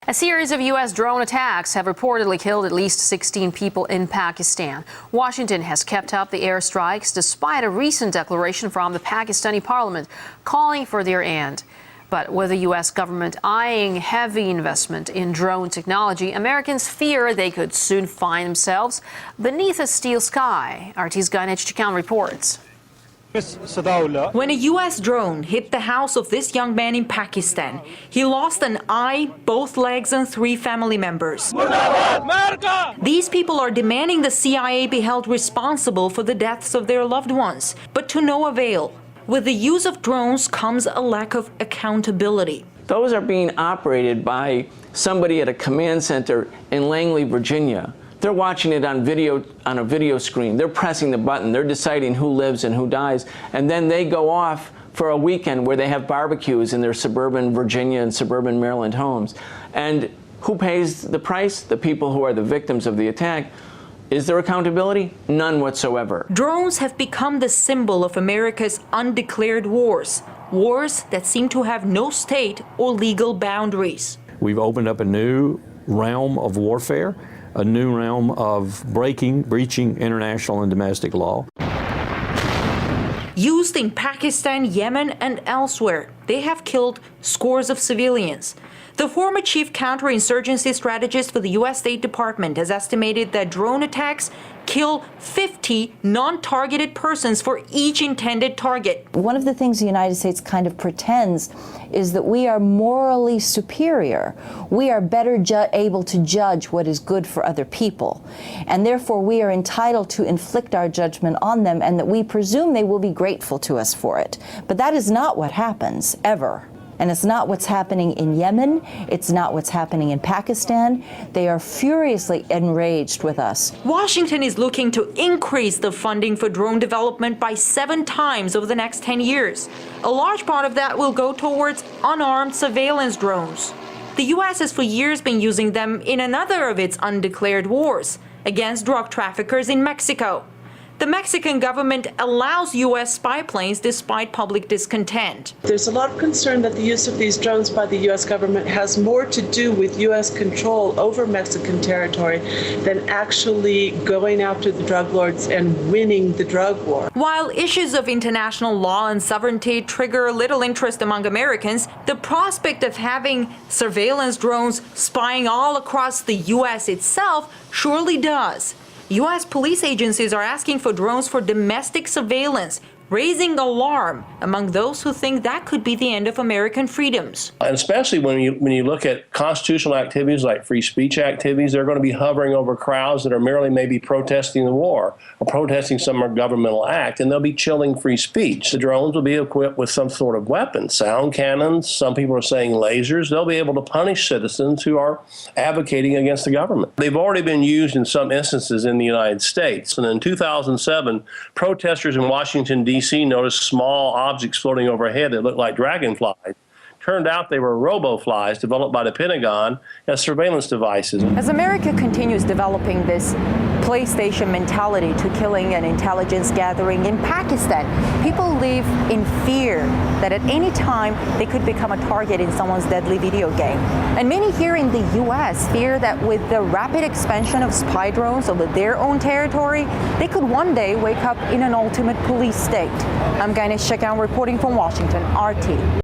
A series of U.S. drone attacks have reportedly killed at least 16 people in Pakistan. Washington has kept up the airstrikes despite a recent declaration from the Pakistani parliament calling for their end. But with the U.S. government eyeing heavy investment in drone technology, Americans fear they could soon find themselves beneath a steel sky. RT's Ganesh Chikhan reports. When a U.S. drone hit the house of this young man in Pakistan, he lost an eye, both legs, and 3 family members. These people are demanding the CIA be held responsible for the deaths of their loved ones, but to no avail. With the use of drones comes a lack of accountability. Those are being operated by somebody at a command center in Langley, Virginia. They're watching it on a video screen. They're pressing the button. They're deciding who lives and who dies. And then they go off for a weekend where they have barbecues in their suburban Virginia and suburban Maryland homes. And who pays the price? The people who are the victims of the attack. Is there accountability? None whatsoever. Drones have become the symbol of America's undeclared wars. Wars that seem to have no state or legal boundaries. We've opened up a new realm of warfare, a new realm of breaching international and domestic law. Used in Pakistan, Yemen, and elsewhere, they have killed scores of civilians. The former chief counterinsurgency strategist for the U.S. State Department has estimated that drone attacks kill 50 non-targeted persons for each intended target. One of the things the United States kind of pretends is that we are morally superior. We are better able to judge what is good for other people. And therefore, we are entitled to inflict our judgment on them, and that we presume they will be grateful to us for it. But that is not what happens, ever. And it's not what's happening in Yemen. It's not what's happening in Pakistan. They are furiously enraged with us. Washington is looking to increase the funding for drone development by 7 times over the next 10 years. A large part of that will go towards unarmed surveillance drones. The U.S. has for years been using them in another of its undeclared wars against drug traffickers in Mexico. The Mexican government allows U.S. spy planes despite public discontent. There's a lot of concern that the use of these drones by the U.S. government has more to do with U.S. control over Mexican territory than actually going after the drug lords and winning the drug war. While issues of international law and sovereignty trigger little interest among Americans, the prospect of having surveillance drones spying all across the U.S. itself surely does. U.S. police agencies are asking for drones for domestic surveillance, raising alarm among those who think that could be the end of American freedoms. And especially when you look at constitutional activities like free speech activities, they're going to be hovering over crowds that are merely maybe protesting the war or protesting some governmental act, and they'll be chilling free speech. The drones will be equipped with some sort of weapon, sound cannons, some people are saying lasers. They'll be able to punish citizens who are advocating against the government. They've already been used in some instances in the United States. And in 2007, protesters in Washington, D.C. noticed small objects floating overhead that looked like dragonflies. Turned out they were robo-flies developed by the Pentagon as surveillance devices. As America continues developing this PlayStation mentality to killing and intelligence gathering in Pakistan, people live in fear that at any time they could become a target in someone's deadly video game. And many here in the U.S. fear that with the rapid expansion of spy drones over their own territory, they could one day wake up in an ultimate police state. I'm Ganesh Chikhan reporting from Washington, RT.